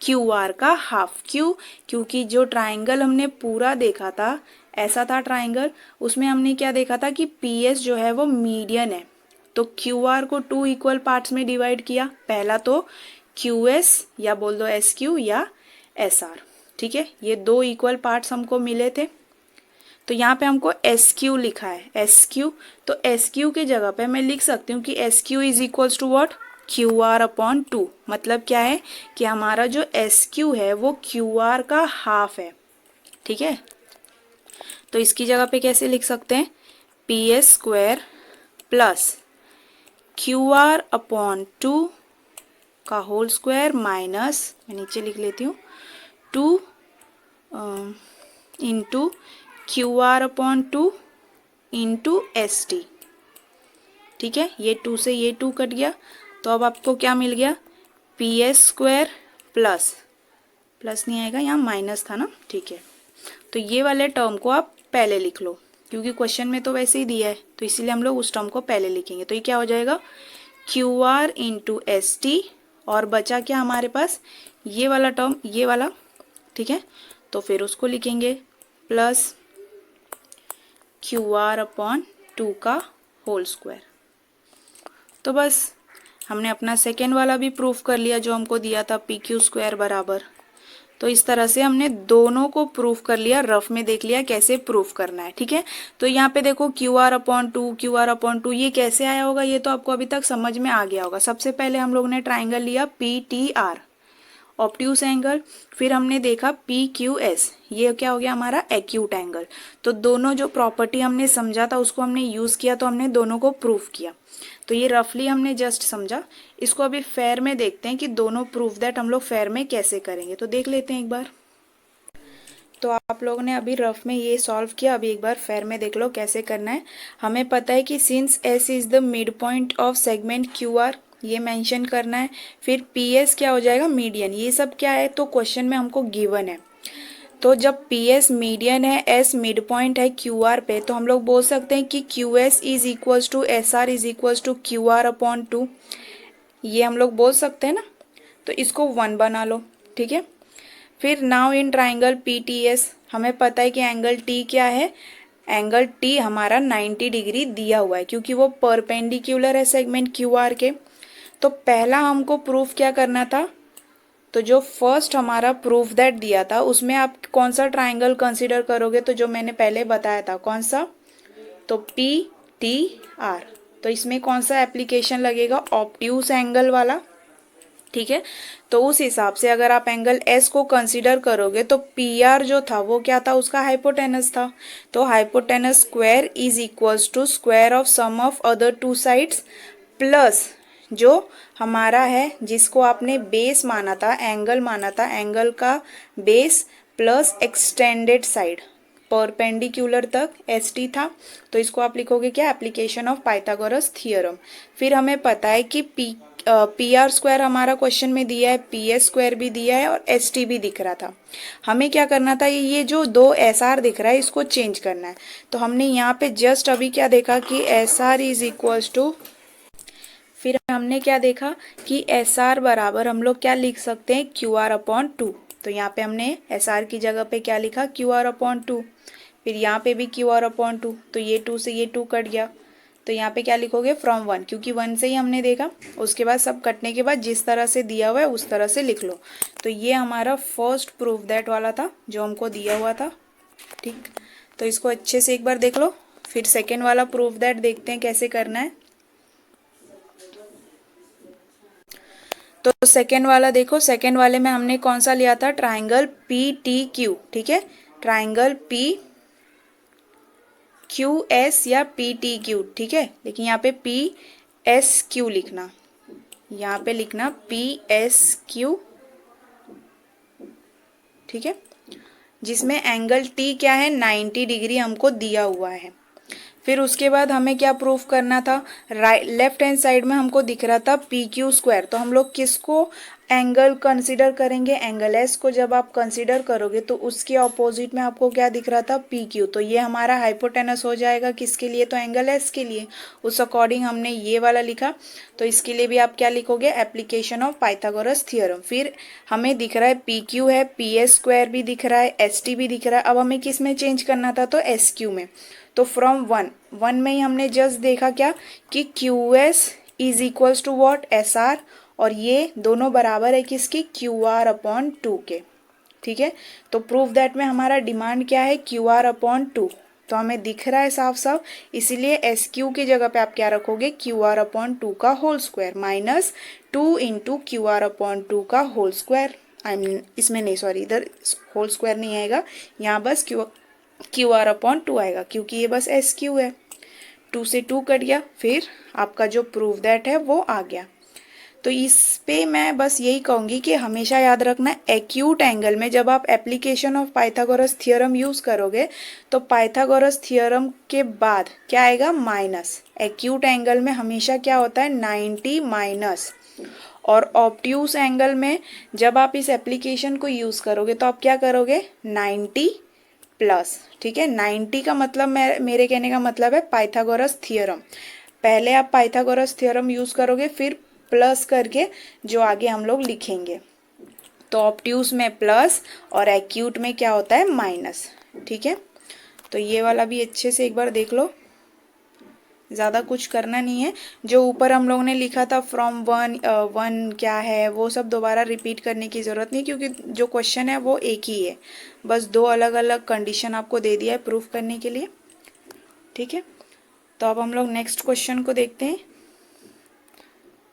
QR का हाफ, क्यों, क्योंकि जो ट्राइंगल हमने पूरा देखा था ऐसा था ट्राइंगल, उसमें हमने क्या देखा था कि PS जो है वो मीडियन है, तो QR को 2 इक्वल पार्ट्स में डिवाइड किया, पहला तो QS या बोल दो SQ या SR। ठीक है, ये 2 इक्वल पार्ट्स हमको मिले थे, तो यहाँ पे हमको SQ लिखा है, SQ, तो SQ के जगह पे मैं लिख सकती हूँ कि SQ is equals to what, QR/2। मतलब क्या है कि हमारा जो SQ है वो QR का हाफ है। ठीक है, तो इसकी जगह पे कैसे लिख सकते हैं, PS² प्लस QR/2 का होल स्क्वायर माइनस, मैं नीचे लिख लेती हूँ, 2 इंटू QR/2 इंटू ST। ठीक है, ये 2 से ये 2 कट गया, तो अब आपको क्या मिल गया, PS² प्लस नहीं आएगा, यहाँ माइनस था ना। ठीक है, तो ये वाले टर्म को आप पहले लिख लो, क्योंकि क्वेश्चन में तो वैसे ही दिया है, तो इसीलिए हम लोग उस टर्म को पहले लिखेंगे। तो ये क्या हो जाएगा, QR इंटू ST, और बचा क्या हमारे पास, ये वाला टर्म, ये वाला। ठीक है, तो फिर उसको लिखेंगे प्लस QR/2 का होल स्क्वायर। तो बस हमने अपना सेकेंड वाला भी प्रूफ कर लिया जो हमको दिया था PQ² बराबर। तो इस तरह से हमने दोनों को प्रूफ कर लिया, रफ में देख लिया कैसे प्रूफ करना है। ठीक है, तो यहाँ पे देखो QR/2 ये कैसे आया होगा, ये तो आपको अभी तक समझ में आ गया होगा। सबसे पहले हम लोग ने ट्राइंगल लिया PTR, ऑब्ट्यूस एंगल, फिर हमने देखा PQS, ये क्या हो गया हमारा एक्यूट एंगल। तो दोनों जो प्रॉपर्टी हमने समझा था उसको हमने यूज़ किया, तो हमने दोनों को प्रूफ किया। तो ये रफली हमने जस्ट समझा, इसको अभी फेयर में देखते हैं कि दोनों प्रूफ दैट हम लोग फेयर में कैसे करेंगे। तो देख लेते हैं एक बार। तो आप लोगों ने अभी रफ में ये सॉल्व किया, अभी एक बार फेयर में देख लो कैसे करना है। हमें पता है कि since S is the mid point of segment QR, ये मेंशन करना है। फिर PS क्या हो जाएगा, मीडियन। ये सब क्या है, तो क्वेश्चन में हमको गिवन है। तो जब PS मीडियन है, S मिड पॉइंट है QR पे, तो हम लोग बोल सकते हैं कि QS is equals to SR is equals to QR/2, ये हम लोग बोल सकते हैं ना। तो इसको 1 बना लो। ठीक है, फिर नाउ इन ट्राइंगल PTS, हमें पता है कि एंगल T क्या है, एंगल T हमारा 90 डिग्री दिया हुआ है, क्योंकि वो परपेंडिकुलर है सेगमेंट QR के। तो पहला हमको प्रूफ क्या करना था, तो जो फर्स्ट हमारा प्रूफ दैट दिया था उसमें आप कौन सा ट्राइंगल कंसीडर करोगे, तो जो मैंने पहले बताया था कौन सा, तो PTR। तो इसमें कौन सा एप्लीकेशन लगेगा, ऑब्ट्यूस एंगल वाला। ठीक है, तो उस हिसाब से अगर आप एंगल S को कंसीडर करोगे तो PR जो था वो क्या था, उसका हाइपोटेनस था। तो hypotenuse square is equals to square of sum of other 2 sides plus जो हमारा है जिसको आपने बेस माना था, एंगल माना था, एंगल का base plus extended side perpendicular तक ST था। तो इसको आप लिखोगे क्या, एप्लीकेशन ऑफ पाइथागोरस थियरम। फिर हमें पता है कि PR² हमारा क्वेश्चन में दिया है, PS² भी दिया है और ST भी दिख रहा था। हमें क्या करना था, ये जो 2 SR दिख रहा है इसको चेंज करना है। तो हमने यहाँ पे जस्ट अभी क्या देखा कि SR इज इक्वल्स टू, फिर हमने क्या देखा कि SR बराबर हम लोग क्या लिख सकते हैं, QR/2। तो यहाँ पे हमने SR की जगह पे क्या लिखा, QR/2। फिर यहाँ पे भी QR/2, तो ये 2 से ये 2 कट गया, तो यहाँ पे क्या लिखोगे, फ्रॉम 1, क्योंकि 1 से ही हमने देखा। उसके बाद सब कटने के बाद जिस तरह से दिया हुआ है उस तरह से लिख लो। तो ये हमारा फर्स्ट प्रूफ दैट वाला था जो हमको दिया हुआ था। ठीक, तो इसको अच्छे से एक बार देख लो। फिर सेकेंड वाला प्रूफ दैट देखते हैं कैसे करना है। तो सेकेंड वाला देखो, सेकेंड वाले में हमने कौन सा लिया था, ट्राइंगल पी टी क्यू, ठीक है, ट्राइंगल पी क्यू एस या पी टी क्यू, ठीक है, लेकिन यहाँ पे पी एस क्यू लिखना, यहाँ पे लिखना पी एस क्यू, ठीक है, जिसमें एंगल टी क्या है, 90 डिग्री हमको दिया हुआ है। फिर उसके बाद हमें क्या प्रूफ करना था, राइट लेफ्ट हैंड साइड में हमको दिख रहा था पी क्यू स्क्वायर, तो हम लोग किसको एंगल कंसीडर करेंगे, एंगल एस को जब आप कंसीडर करोगे तो उसके ऑपोजिट में आपको क्या दिख रहा था, पी क्यू, तो ये हमारा हाइपोटेनस हो जाएगा किसके लिए, तो एंगल एस के लिए, उस अकॉर्डिंग हमने ये वाला लिखा। तो इसके लिए भी आप क्या लिखोगे, एप्लीकेशन ऑफ पाइथागोरस थ्योरम। फिर हमें दिख रहा है पी क्यू है, पी एस स्क्वायर भी दिख रहा है, एस टी भी दिख रहा है, अब हमें किस में चेंज करना था, तो एस क्यू में। तो फ्रॉम वन में ही हमने जस्ट देखा क्या कि Q S is equals to what, S R, और ये दोनों बराबर है किसकी, क्यू आर अपॉन टू के, ठीक है। तो प्रूफ दैट में हमारा डिमांड क्या है, क्यू आर अपॉन टू, तो हमें दिख रहा है साफ साफ, इसीलिए एस क्यू की जगह पे आप क्या रखोगे, क्यू आर अपॉन टू का whole square minus 2 into Q R upon two का होल स्क्वायर, आई मीन इसमें नहीं, सॉरी इधर होल स्क्वायर नहीं आएगा, यहाँ bus queue R upon to आएगा, क्योंकि ये बस एस क्यू है, 2 से 2 कट गया, फिर आपका जो प्रूफ दैट है वो आ गया। तो इस पे मैं बस यही कहूँगी कि हमेशा याद रखना, एक्यूट एंगल में जब आप application of Pythagoras theorem use करोगे तो पाइथागोरस थ्योरम के बाद क्या आएगा, माइनस, एक्यूट एंगल में हमेशा क्या होता है, 90 माइनस, और ऑब्ट्यूस एंगल में जब आप इस एप्लीकेशन को यूज़ करोगे तो आप क्या करोगे, 90 प्लस, ठीक है। 90 का मतलब मेरे कहने का मतलब है पाइथागोरस थ्योरम, पहले आप पाइथागोरस थ्योरम यूज़ करोगे, फिर प्लस करके जो आगे हम लोग लिखेंगे, तो ऑब्ट्यूस में प्लस और एक्यूट में क्या होता है, माइनस, ठीक है। तो ये वाला भी अच्छे से एक बार देख लो, ज़्यादा कुछ करना नहीं है, जो ऊपर हम लोगों ने लिखा था फ्रॉम वन क्या है वो सब दोबारा रिपीट करने की ज़रूरत नहीं, क्योंकि जो क्वेश्चन है वो एक ही है, बस दो अलग अलग कंडीशन आपको दे दिया है प्रूफ करने के लिए, ठीक है। तो अब हम लोग नेक्स्ट क्वेश्चन को देखते हैं।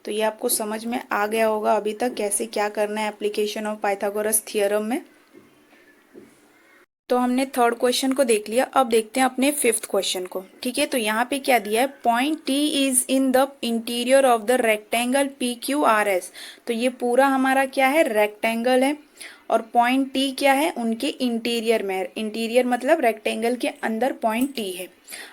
तो ये आपको समझ में आ गया होगा अभी तक कैसे क्या करना है एप्लीकेशन ऑफ पाइथागोरस थ्योरम में। तो हमने थर्ड क्वेश्चन को देख लिया, अब देखते हैं अपने फिफ्थ क्वेश्चन को, ठीक है। तो यहाँ पे क्या दिया है, point T is in the interior of the rectangle P Q R S, तो ये पूरा हमारा क्या है, रेक्टेंगल है, और पॉइंट टी क्या है, उनके इंटीरियर में, इंटीरियर मतलब रेक्टेंगल के अंदर पॉइंट टी है।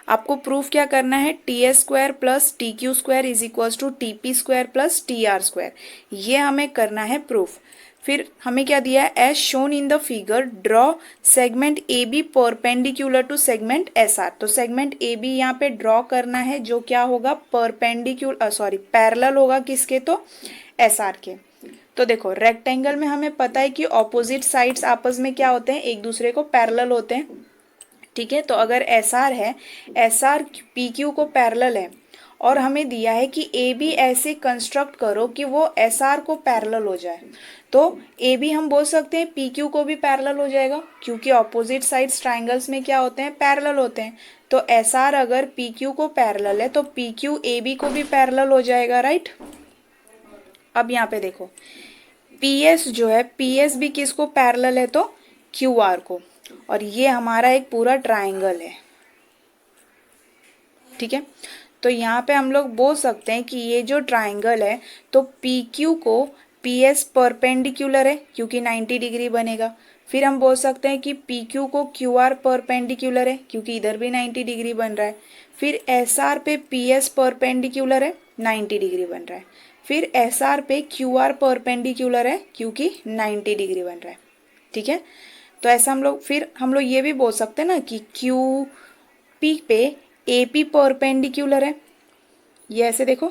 आपको प्रूफ क्या करना है, T S square plus T Q square is equals to T P square plus T R square, ये हमें करना है प्रूफ। फिर हमें क्या दिया है, as shown in the figure draw segment A B perpendicular to segment S R, तो सेगमेंट ए बी यहाँ पे ड्रॉ करना है, जो क्या होगा, परपेंडिकुलर सॉरी पैरेलल होगा किसके, तो एस आर के। तो देखो रेक्टेंगल में हमें पता है कि ऑपोजिट साइड्स आपस में क्या होते हैं, एक दूसरे को पैरेलल होते हैं, ठीक है। तो अगर एस आर है, एस आर पी क्यू को पैरेलल है, और हमें दिया है कि ए बी ऐसे कंस्ट्रक्ट करो कि वो एस आर को पैरेलल हो जाए, तो ए बी हम बोल सकते हैं पी क्यू को भी पैरेलल हो जाएगा, क्योंकि ऑपोजिट साइड्स ट्राइंगल्स में क्या होते हैं, पैरेलल होते हैं। तो एस आर अगर पी क्यू को पैरेलल है तो पी क्यू ए बी को भी पैरेलल हो जाएगा, राइट। अब यहाँ पे देखो पी एस जो है, पी एस भी किसको पैरेलल है, तो क्यू आर को, और ये हमारा एक पूरा ट्राइंगल है, ठीक है। तो यहाँ पे हम लोग बोल सकते हैं कि ये जो ट्राइंगल है, तो पी क्यू को पी एस परपेंडिकुलर है क्योंकि 90 डिग्री बनेगा, फिर हम बोल सकते हैं कि पी क्यू को क्यू आर परपेंडिकुलर है क्योंकि इधर भी 90 डिग्री बन रहा है, फिर एस आर पे पी एस परपेंडिकुलर है, 90 डिग्री बन रहा है, फिर एस आर पे क्यू आर परपेंडिकुलर है क्योंकि 90 डिग्री बन रहा है, ठीक है। तो ऐसा फिर हम लोग ये भी बोल सकते हैं ना कि क्यू पी पे ए पी परपेंडिकुलर है, ये ऐसे देखो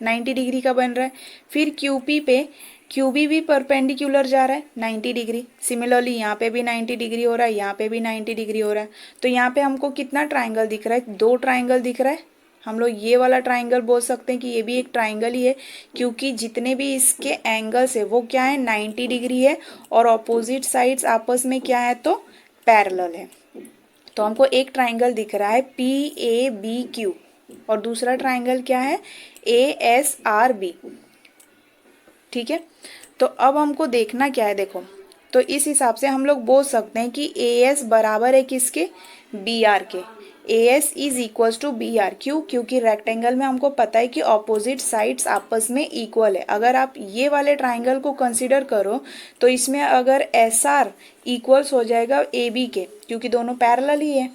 90 डिग्री का बन रहा है, फिर क्यू पी पे क्यू बी भी परपेंडिकुलर जा रहा है 90 डिग्री, सिमिलरली यहाँ पे भी 90 डिग्री हो रहा है, यहाँ पे भी 90 डिग्री हो रहा है। तो यहाँ पे हमको कितना ट्राइंगल दिख रहा है, दो ट्राइंगल दिख रहा है, हम लोग ये वाला ट्राइंगल बोल सकते हैं कि ये भी एक ट्राइंगल ही है, क्योंकि जितने भी इसके एंगल्स है वो क्या है, 90 डिग्री है, और ऑपोजिट साइड्स आपस में क्या है, तो पैरेलल है। तो हमको एक ट्राइंगल दिख रहा है पी ए बी क्यू, और दूसरा ट्राइंगल क्या है, ए एस आर बी, ठीक है। तो अब हमको देखना क्या है, देखो तो इस हिसाब से हम लोग बोल सकते हैं कि ए एस बराबर है किसके, बी आर के। A S is equals to B R, क्यों, क्योंकि रेक्टेंगल में हमको पता है कि ऑपोजिट साइड्स आपस में इक्वल है। अगर आप ये वाले ट्राइंगल को कंसीडर करो तो इसमें अगर एस आर इक्वल्स हो जाएगा ए बी के, क्योंकि दोनों पैरेलल ही है।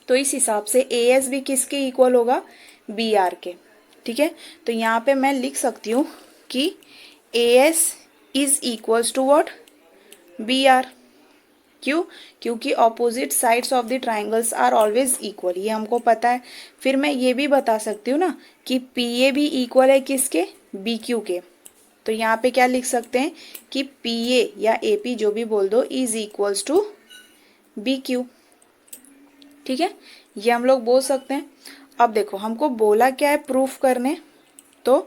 तो इस हिसाब से ए एस भी किसके इक्वल होगा, बी आर के। ठीक है, तो यहाँ पे मैं लिख सकती हूँ कि A S is equals to what, B R. क्यों, क्योंकि opposite sides of the triangles are always equal, ये हमको पता है। फिर मैं ये भी बता सकती हूँ ना कि पी ए भी इक्वल है किसके, बी क्यू के। तो यहाँ पे क्या लिख सकते हैं कि पी ए या ए पी जो भी बोल दो is equals to B Q. ठीक है, ये हम लोग बोल सकते हैं। अब देखो हमको बोला क्या है प्रूफ करने, तो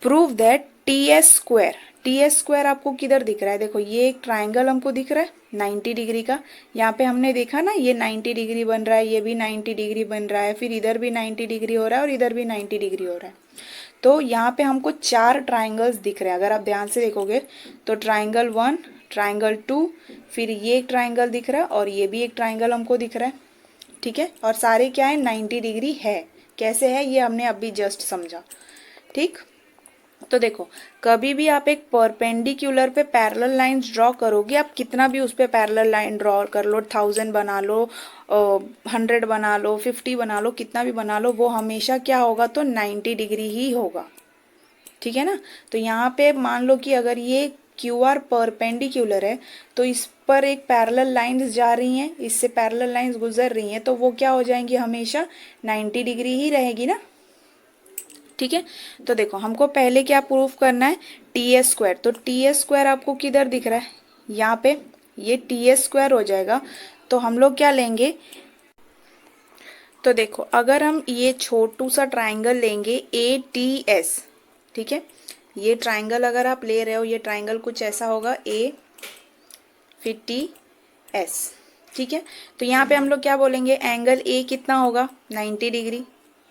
prove that T S square, T S square आपको किधर दिख रहा है, देखो ये एक ट्राइंगल हमको दिख रहा है 90 डिग्री का। यहाँ पे हमने देखा ना ये 90 डिग्री बन रहा है, ये भी 90 डिग्री बन रहा है, फिर इधर भी 90 डिग्री हो रहा है और इधर भी 90 डिग्री हो रहा है। तो यहाँ पे हमको 4 ट्राइंगल्स दिख रहे हैं। अगर आप ध्यान से देखोगे तो ट्राइंगल 1, ट्राइंगल 2, फिर ये एक ट्राइंगल दिख रहा है और ये भी एक ट्राइंगल हमको दिख रहा है। ठीक है, और सारे क्या है, 90 डिग्री है। कैसे है ये हमने अभी जस्ट समझा। ठीक, तो देखो कभी भी आप एक परपेंडिकुलर पे पैरेलल लाइंस ड्रॉ करोगे, आप कितना भी उस पे पैरेलल लाइन ड्रॉ कर लो, 1000 बना लो, 100 बना लो, 50 बना लो, कितना भी बना लो, वो हमेशा क्या होगा, तो 90 डिग्री ही होगा। ठीक है ना। तो यहाँ पे मान लो कि अगर ये क्यू आर परपेंडिकुलर है तो इस पर एक पैरेलल लाइंस जा रही हैं, इससे पैरेलल लाइंस गुजर रही हैं, तो वो क्या हो जाएंगी, हमेशा 90 डिग्री ही रहेगी ना। ठीक है, तो देखो हमको पहले क्या प्रूफ करना है, टी एस स्क्वायर। तो टी एस स्क्वायर आपको किधर दिख रहा है, यहाँ पे ये टी एस स्क्वायर हो जाएगा। तो हम लोग क्या लेंगे, तो देखो अगर हम ये छोटू सा ट्राइंगल लेंगे ए टी एस, ठीक है, ये ट्राइंगल अगर आप ले रहे हो, ये ट्राइंगल कुछ ऐसा होगा ए फिर टी एस। ठीक है, तो यहाँ पे हम लोग क्या बोलेंगे, एंगल ए कितना होगा, 90 डिग्री,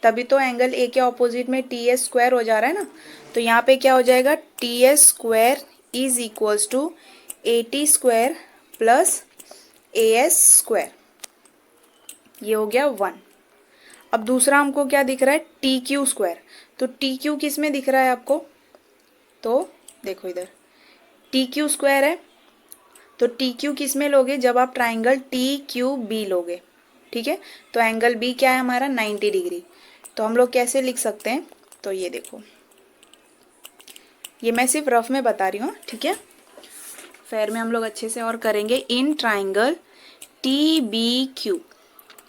तभी तो एंगल ए के ऑपोजिट में टी एस स्क्वायर हो जा रहा है ना। तो यहाँ पे क्या हो जाएगा, T S square is equals to A T square plus A S square, ये हो गया 1। अब दूसरा हमको क्या दिख रहा है, टी क्यू स्क्वायर। तो टी क्यू किस में दिख रहा है आपको, तो देखो इधर टी क्यू स्क्वायर है, तो टी क्यू किस में लोगे, जब आप ट्राइंगल टी क्यू बी लोगे। ठीक है, तो एंगल बी क्या है हमारा, 90 डिग्री। तो हम लोग कैसे लिख सकते हैं, तो ये देखो, ये मैं सिर्फ रफ में बता रही हूँ, ठीक है, फेयर में हम लोग अच्छे से और करेंगे। In triangle T B Q,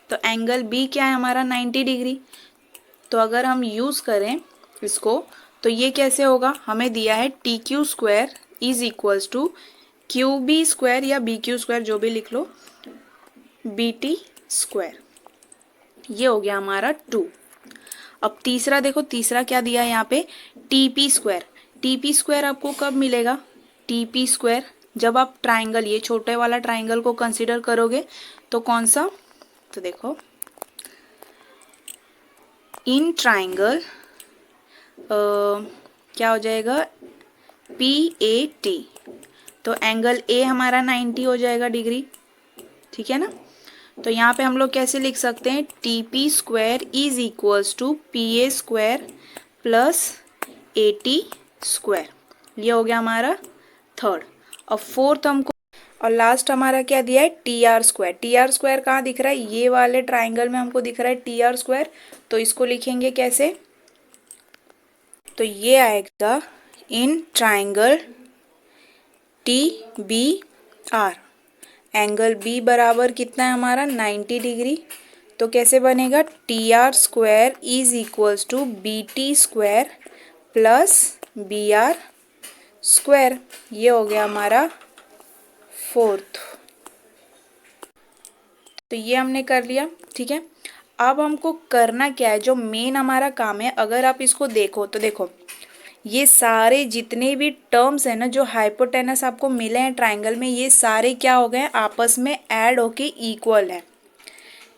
तो एंगल बी क्या है हमारा, 90 डिग्री। तो अगर हम यूज़ करें इसको तो ये कैसे होगा, हमें दिया है T Q square is equals to Q B square या बी क्यू स्क्वायर जो भी लिख लो, बी टी स्क्वायर, ये हो गया हमारा 2। अब तीसरा देखो, तीसरा क्या दिया है यहाँ पे, T P square. T P square आपको कब मिलेगा, टी पी स्क्वायर जब आप ट्राइंगल, ये छोटे वाला ट्राइंगल को कंसीडर करोगे, तो कौन सा, तो देखो इन ट्राइंगल क्या हो जाएगा, पी ए टी, तो एंगल ए हमारा 90 हो जाएगा डिग्री। ठीक है ना, तो यहाँ पे हम लोग कैसे लिख सकते हैं, T P square is equals to P A square plus A T square, ये हो गया हमारा 3rd। और 4th हमको, और लास्ट हमारा क्या दिया है, T R square. T R square कहाँ दिख रहा है, ये वाले ट्राइंगल में हमको दिख रहा है टी आर स्क्वायर। तो इसको लिखेंगे कैसे, तो ये आएगा in triangle T B R, angle B बराबर कितना है हमारा, 90 डिग्री। तो कैसे बनेगा, T R square is equals to B T square plus B R square, ये हो गया हमारा 4th। तो ये हमने कर लिया। ठीक है, अब हमको करना क्या है, जो मेन हमारा काम है, अगर आप इसको देखो तो देखो ये सारे जितने भी टर्म्स है ना जो हाइपोटेनस आपको मिले हैं ट्राइंगल में, ये सारे क्या हो गए, आपस में ऐड होके इक्वल है।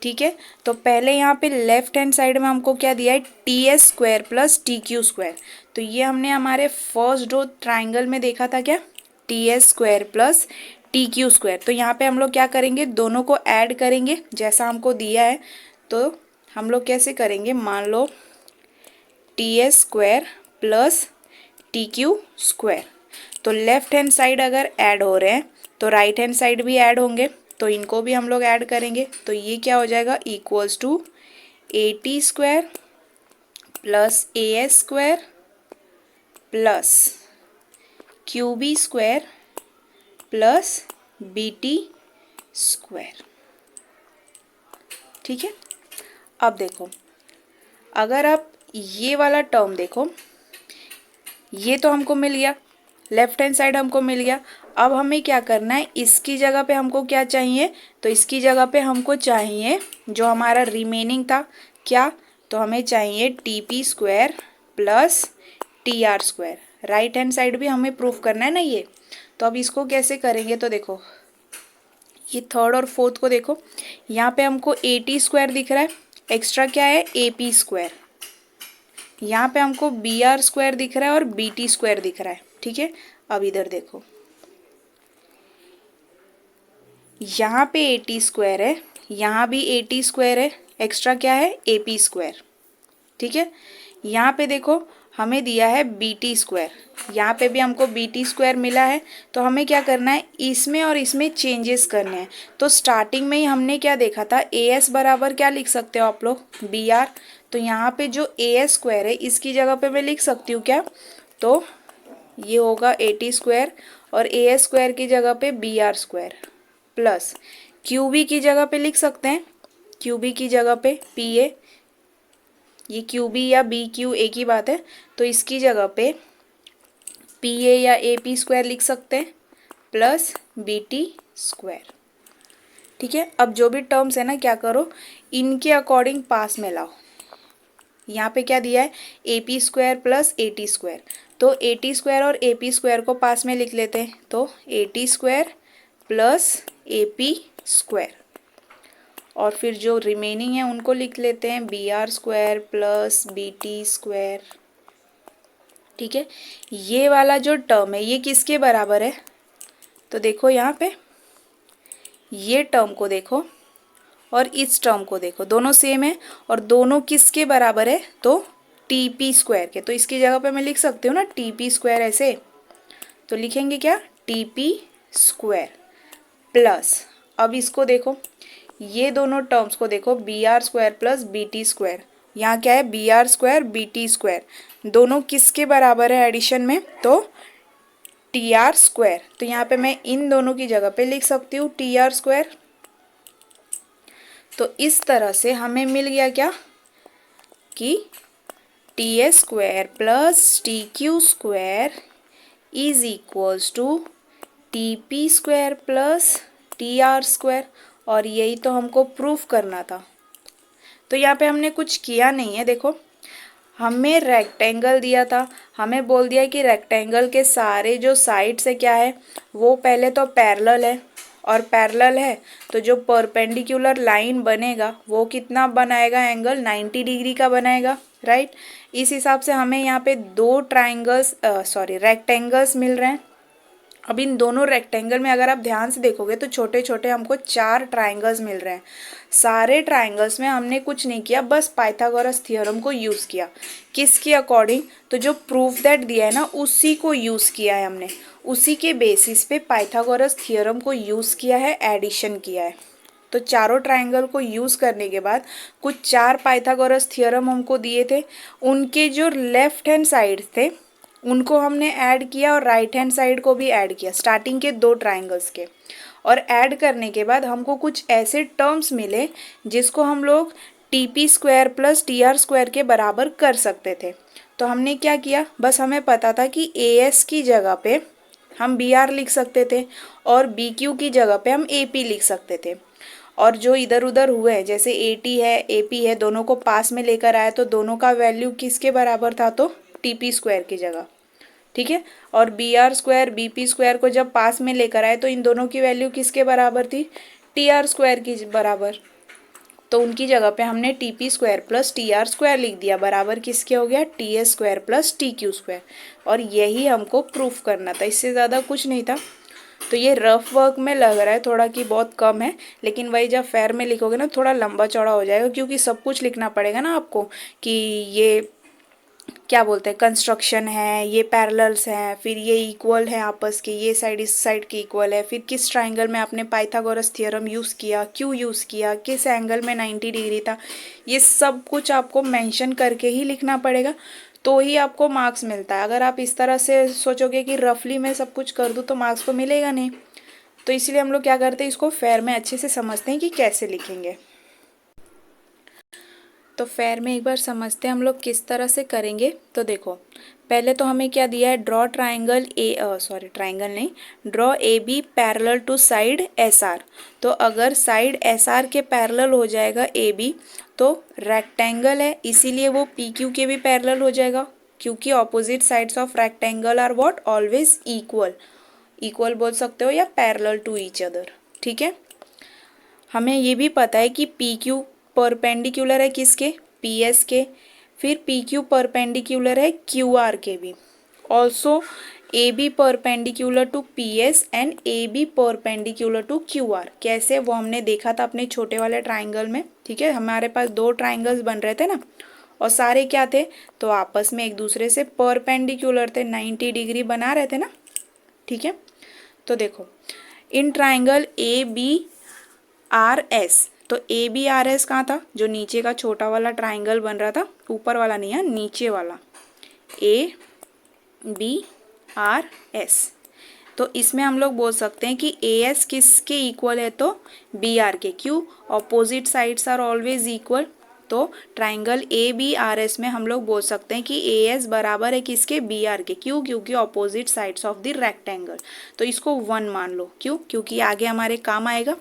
ठीक है। तो पहले यहाँ पे लेफ्ट हैंड साइड में हमको क्या दिया है, T S square plus T Q square. तो ये हमने हमारे फर्स्ट रो ट्राइंगल में देखा था क्या, T S square plus T Q square. तो यहाँ पे हम लोग क्या करेंगे, दोनों को ऐड करेंगे जैसा हमको दिया है। तो हम लोग कैसे करेंगे, मान लो T S square plus T Q square. तो लेफ्ट हैंड साइड अगर ऐड हो रहे हैं तो राइट हैंड साइड भी ऐड होंगे, तो इनको भी हम लोग ऐड करेंगे। तो ये क्या हो जाएगा, equals to A T square plus A S square plus Q B square plus B T square. ठीक है। अब देखो, अगर आप ये वाला टर्म देखो, ये तो हमको मिल गया, लेफ्ट हैंड साइड हमको मिल गया। अब हमें क्या करना है, इसकी जगह पे हमको क्या चाहिए, तो इसकी जगह पे हमको चाहिए जो हमारा रिमेनिंग था क्या, तो हमें चाहिए T P square plus T R square. Right hand side भी हमें प्रूफ करना है ना ये। तो अब इसको कैसे करेंगे, तो देखो ये थर्ड और फोर्थ को देखो, यहाँ पे हमको ए टी स्क्वायर दिख रहा है, एक्स्ट्रा क्या है ए पी स्क्वायर। यहाँ पे हमको बी आर स्क्वायर दिख रहा है और बी टी स्क्वायर दिख रहा है। ठीक है। अब इधर देखो, यहाँ पे ए टी स्क्वायर है, यहाँ भी ए टी स्क्वायर है, एक्स्ट्रा क्या है ए पी स्क्वायर। ठीक है। यहाँ पे देखो हमें दिया है बी टी स्क्वायर, यहाँ पे भी हमको बी टी स्क्वायर मिला है। तो हमें क्या करना है, इसमें और इसमें चेंजेस करने हैं। तो स्टार्टिंग में ही हमने क्या देखा था, ए एस बराबर क्या लिख सकते हो आप लोग, बी आर। तो यहाँ पे जो ए एस स्क्वायर है इसकी जगह पे मैं लिख सकती हूँ क्या, तो ये होगा ए टी स्क्वायर और ए एस स्क्वायर की जगह पे B R square plus Q B की जगह पे लिख सकते हैं, क्यू बी की जगह पे पी ए, ये क्यू बी या बी क्यू एक ही बात है। तो इसकी जगह पे पी ए या ए पी स्क्वायर लिख सकते हैं प्लस बी टी स्क्वायर। ठीक है। अब जो भी टर्म्स है ना, क्या करो इनके अकॉर्डिंग पास में लाओ। यहाँ पे क्या दिया है, ए P square plus A T square. तो ए टी स्क्वायर और ए पी स्क्वायर को पास में लिख लेते हैं। तो A T square plus A P square, और फिर जो रिमेनिंग है उनको लिख लेते हैं B R square plus B T square. ठीक है। ये वाला जो टर्म है ये किसके बराबर है, तो देखो यहाँ पे ये टर्म को देखो और इस टर्म को देखो, दोनों सेम है और दोनों किसके बराबर है, तो टी पी स्क्वायर के। तो इसकी जगह पे मैं लिख सकती हूँ ना टी पी स्क्वायर ऐसे, तो लिखेंगे क्या टी पी स्क्वायर प्लस, अब इसको देखो ये दोनों टर्म्स को देखो, B R square plus B T square. यहाँ क्या है B R square B T square, दोनों किसके बराबर है एडिशन में, तो टी आर स्क्वायर। तो यहाँ पे मैं इन दोनों की जगह पे लिख सकती हूँ टी आर स्क्वायर। तो इस तरह से हमें मिल गया क्या कि T S square plus T Q square is equals to T P square plus T R square. और यही तो हमको प्रूफ करना था। तो यहाँ पे हमने कुछ किया नहीं है, देखो हमें रेक्टेंगल दिया था, हमें बोल दिया कि रेक्टेंगल के सारे जो साइड्स है क्या है, वो पहले तो पैरेलल है, और पैरेलल है तो जो परपेंडिकुलर लाइन बनेगा वो कितना बनाएगा, एंगल 90 डिग्री का बनाएगा, राइट। इस हिसाब से हमें यहाँ पे दो रेक्टेंगल्स मिल रहे हैं। अब इन दोनों रेक्टेंगल में अगर आप ध्यान से देखोगे तो छोटे छोटे हमको 4 ट्राइंगल्स मिल रहे हैं। सारे ट्राइंगल्स में हमने कुछ नहीं किया, बस पाइथागोरस थ्योरम को यूज़ किया। किसके अकॉर्डिंग, तो जो प्रूफ दैट दिया है ना उसी को यूज़ किया है हमने, उसी के बेसिस पे पाइथागोरस थ्योरम को यूज़ किया है, एडिशन किया है। तो चारों ट्राइंगल को यूज़ करने के बाद कुछ 4 पाइथागोरस थ्योरम हमको दिए थे, उनके जो लेफ्ट हैंड साइड थे उनको हमने ऐड किया और राइट हैंड साइड को भी ऐड किया, स्टार्टिंग के 2 ट्राइंगल्स के। और ऐड करने के बाद हमको कुछ ऐसे टर्म्स मिले जिसको हम लोग T P square plus T R square के बराबर कर सकते थे। तो हमने क्या किया, बस हमें पता था कि ए एस की जगह पे हम बी आर लिख सकते थे और बी क्यू की जगह पे हम ए पी लिख सकते थे। और जो इधर उधर हुए हैं जैसे ए टी है ए पी है, दोनों को पास में लेकर आया तो दोनों का वैल्यू किसके बराबर था, तो टी पी स्क्वायर की जगह। ठीक है। और B R square B P square को जब पास में लेकर आए तो इन दोनों की वैल्यू किसके बराबर थी, टी आर स्क्वायर की बराबर। तो उनकी जगह पे हमने T P square plus T R square लिख दिया, बराबर किसके हो गया, T S square plus T Q square. और यही हमको प्रूफ करना था, इससे ज़्यादा कुछ नहीं था। तो ये रफ वर्क में लग रहा है थोड़ा कि बहुत कम है, लेकिन वही जब फेयर में लिखोगे ना थोड़ा लंबा चौड़ा हो जाएगा, क्योंकि सब कुछ लिखना पड़ेगा ना आपको कि ये क्या बोलते हैं कंस्ट्रक्शन है, ये पैरेलल्स हैं, फिर ये इक्वल है आपस के, ये साइड इस साइड के इक्वल है, फिर किस ट्राइंगल में आपने पाइथागोरस थ्योरम यूज़ किया, क्यों यूज़ किया, किस एंगल में 90 डिग्री था, ये सब कुछ आपको मेंशन करके ही लिखना पड़ेगा, तो ही आपको मार्क्स मिलता है। अगर आप इस तरह से सोचोगे कि रफली मैं सब कुछ कर दूँ तो मार्क्स तो मिलेगा नहीं। तो इसलिए हम लोग क्या करते हैं, इसको फेयर में अच्छे से समझते हैं कि कैसे लिखेंगे। तो फेयर में एक बार समझते हैं हम लोग किस तरह से करेंगे। तो देखो पहले तो हमें क्या दिया है, ड्रॉ ट्राइंगल ट्राइंगल नहीं, draw A B parallel to side S R. तो अगर साइड एस आर के पैरेलल हो जाएगा ए बी तो रेक्टेंगल है, इसीलिए वो पी क्यू के भी पैरेलल हो जाएगा, क्योंकि opposite sides of rectangle are what, always equal. Equal बोल सकते हो या पैरेलल टू ईच अदर। ठीक है, हमें ये भी पता है कि पी क्यू परपेंडिकुलर है किसके, पी एस के, फिर पी क्यू परपेंडिकुलर है क्यू आर के भी। Also A B perpendicular to P S and A B perpendicular to Q R. कैसे, वो हमने देखा था अपने छोटे वाले ट्राइंगल में। ठीक है, हमारे पास दो ट्राइंगल्स बन रहे थे ना, और सारे क्या थे, तो आपस में एक दूसरे से परपेंडिकुलर थे, 90 डिग्री बना रहे थे ना। ठीक है, तो देखो इन triangle A B R S, तो ए बी आर एस कहाँ था, जो नीचे का छोटा वाला ट्राइंगल बन रहा था, ऊपर वाला नहीं है, नीचे वाला, ए बी आर एस। तो इसमें हम लोग बोल सकते हैं कि ए एस किसके इक्वल है, तो बी आर के। क्यों, opposite sides are always equal. तो triangle A B R S में हम लोग बोल सकते हैं कि ए एस बराबर है किसके, बी आर के। क्यों, क्योंकि opposite sides of the rectangle. तो इसको 1 मान लो, क्यों, क्योंकि आगे हमारे काम आएगा।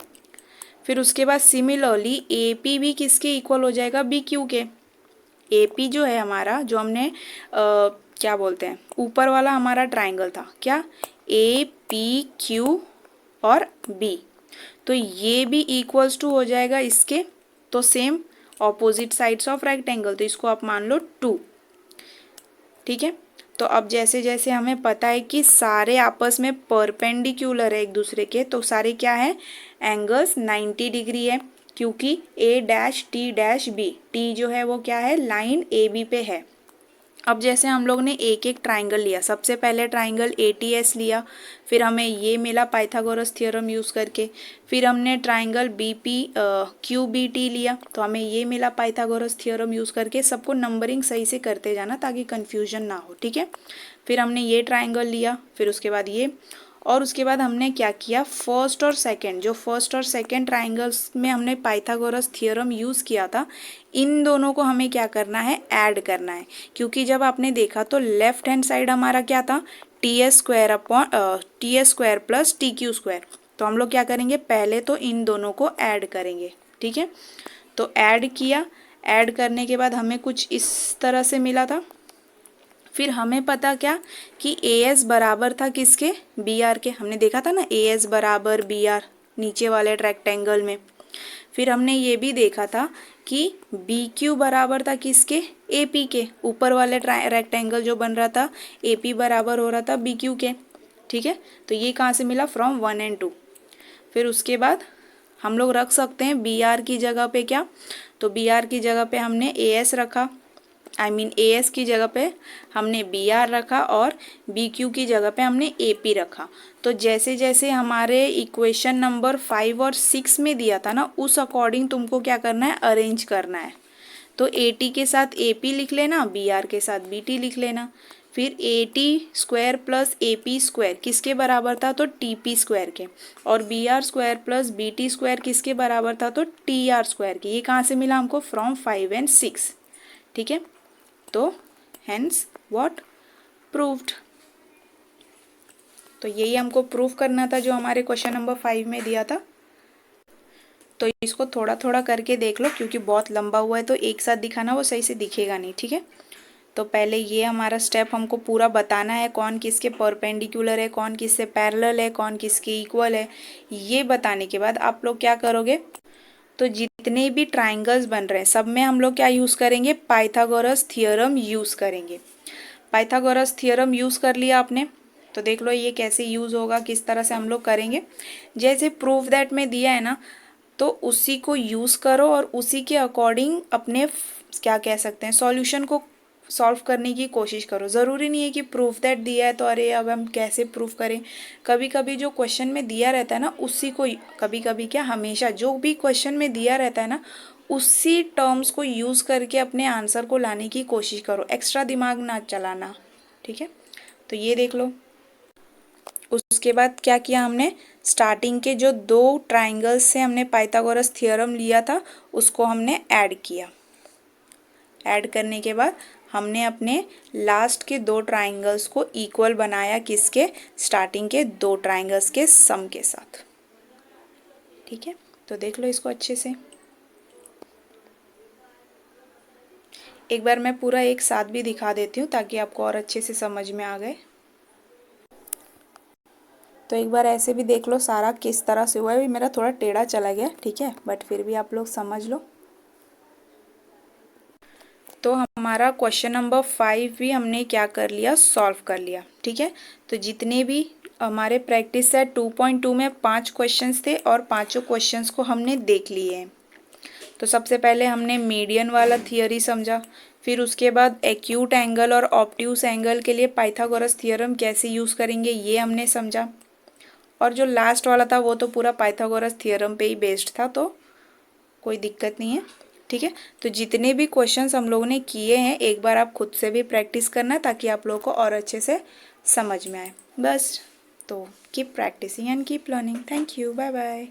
फिर उसके बाद सिमिलरली ए पी भी किसके इक्वल हो जाएगा, बी क्यू के। ए पी जो है हमारा, जो हमने क्या बोलते हैं, ऊपर वाला हमारा ट्राइंगल था, क्या, ए पी क्यू और बी, तो ये भी इक्वल्स टू हो जाएगा इसके। तो same opposite sides of rectangle, तो इसको आप मान लो 2। ठीक है, तो अब जैसे जैसे हमें पता है कि सारे आपस में परपेंडिकुलर है एक दूसरे के, तो सारे क्या है, एंगल्स 90 डिग्री है, क्योंकि A dash T dash B, T जो है वो क्या है, लाइन ए बी पे है। अब जैसे हम लोग ने एक एक ट्राइंगल लिया, सबसे पहले ट्राइंगल ए टी एस लिया, फिर हमें ये मिला पाइथागोरस थ्योरम यूज़ करके, फिर हमने triangle B P Q B T लिया, तो हमें ये मिला पाइथागोरस थ्योरम यूज़ करके। सबको नंबरिंग सही से करते जाना ताकि कन्फ्यूजन ना हो। ठीक है, फिर हमने ये ट्राइंगल लिया, फिर उसके बाद ये, और उसके बाद हमने क्या किया, फर्स्ट और सेकंड, जो फर्स्ट और सेकंड ट्राइंगल्स में हमने पाइथागोरस थ्योरम यूज़ किया था, इन दोनों को हमें क्या करना है, ऐड करना है। क्योंकि जब आपने देखा तो लेफ्ट हैंड साइड हमारा क्या था, T S square upon T S square plus T Q square. तो हम लोग क्या करेंगे, पहले तो इन दोनों को ऐड करेंगे। ठीक है, तो ऐड किया, ऐड करने के बाद हमें कुछ इस तरह से मिला था। फिर हमें पता क्या कि ए एस बराबर था किसके, बी आर के। हमने देखा था ना, ए एस बराबर बी आर नीचे वाले रेक्टेंगल में। फिर हमने ये भी देखा था कि बी क्यू बराबर था किसके, ए पी के। ऊपर वाले रेक्टेंगल जो बन रहा था, ए पी बराबर हो रहा था बी क्यू के। ठीक है, तो ये कहाँ से मिला, फ्रॉम 1 and 2। फिर उसके बाद हम लोग रख सकते हैं बी आर की जगह पे क्या, तो बी आर की जगह पे हमने ए एस रखा, ए एस की जगह पे हमने बी आर रखा, और बी क्यू की जगह पे हमने ए पी रखा। तो जैसे जैसे हमारे इक्वेशन नंबर 5 और 6 में दिया था ना, उस अकॉर्डिंग तुमको क्या करना है, अरेंज करना है। तो ए टी के साथ ए पी लिख लेना, बी आर के साथ बी टी लिख लेना। फिर A T square plus A P square किसके बराबर था, तो टी पी स्क्वायर के। और B R square plus B T square किसके बराबर था, तो टी आर स्क्वायर के। ये कहाँ से मिला हमको, फ्रॉम 5 and 6। ठीक है, तो हेंस व्हाट, प्रूव्ड। तो यही हमको प्रूव करना था जो हमारे क्वेश्चन नंबर 5 में दिया था। तो इसको थोड़ा थोड़ा करके देख लो, क्योंकि बहुत लंबा हुआ है तो एक साथ दिखाना वो सही से दिखेगा नहीं। ठीक है, तो पहले ये हमारा स्टेप हमको पूरा बताना है, कौन किसके परपेंडिकुलर है, कौन किससे पैरेलल है, कौन किसके इक्वल है। ये बताने के बाद आप लोग क्या करोगे, तो जितने भी ट्राइंगल्स बन रहे हैं सब में हम लोग क्या यूज़ करेंगे, पाइथागोरस थियरम यूज़ करेंगे। पाइथागोरस थियरम यूज़ कर लिया आपने, तो देख लो ये कैसे यूज़ होगा, किस तरह से हम लोग करेंगे। जैसे प्रूफ दैट में दिया है ना, तो उसी को यूज़ करो और उसी के अकॉर्डिंग अपने क्या कह सकते हैं सॉल्यूशन को सॉल्व करने की कोशिश करो। ज़रूरी नहीं है कि प्रूफ दैट दिया है तो अरे अब हम कैसे प्रूफ करें। कभी कभी जो क्वेश्चन में दिया रहता है ना उसी को, कभी कभी क्या हमेशा जो भी क्वेश्चन में दिया रहता है ना उसी टर्म्स को यूज़ करके अपने आंसर को लाने की कोशिश करो, एक्स्ट्रा दिमाग ना चलाना। ठीक है, तो ये देख लो। उसके बाद क्या किया हमने, स्टार्टिंग के जो 2 ट्राइंगल्स से हमने पाइथागोरस थियरम लिया था उसको हमने ऐड किया। ऐड करने के बाद हमने अपने लास्ट के 2 ट्राइंगल्स को इक्वल बनाया, किसके, स्टार्टिंग के 2 ट्राइंगल्स के सम के साथ। ठीक है, तो देख लो इसको अच्छे से। एक बार मैं पूरा एक साथ भी दिखा देती हूँ ताकि आपको और अच्छे से समझ में आ गए। तो एक बार ऐसे भी देख लो सारा किस तरह से हुआ है। मेरा थोड़ा टेढ़ा चला गया, ठीक है, बट फिर भी आप लोग समझ लो। तो हमारा क्वेश्चन नंबर 5 भी हमने क्या कर लिया, सॉल्व कर लिया। ठीक है, तो जितने भी हमारे प्रैक्टिस सेट 2.2 में 5 क्वेश्चंस थे और पांचों क्वेश्चंस को हमने देख लिए हैं। तो सबसे पहले हमने मीडियन वाला थियरी समझा, फिर उसके बाद एक्यूट एंगल और ऑब्ट्यूस एंगल के लिए पाइथागोरस थियरम कैसे यूज़ करेंगे ये हमने समझा, और जो लास्ट वाला था वो तो पूरा पाइथागोरस थियरम पे ही बेस्ड था, तो कोई दिक्कत नहीं है। ठीक है, तो जितने भी क्वेश्चंस हम लोगों ने किए हैं एक बार आप खुद से भी प्रैक्टिस करना ताकि आप लोगों को और अच्छे से समझ में आए। बस, तो keep practicing and keep learning. Thank you, bye bye.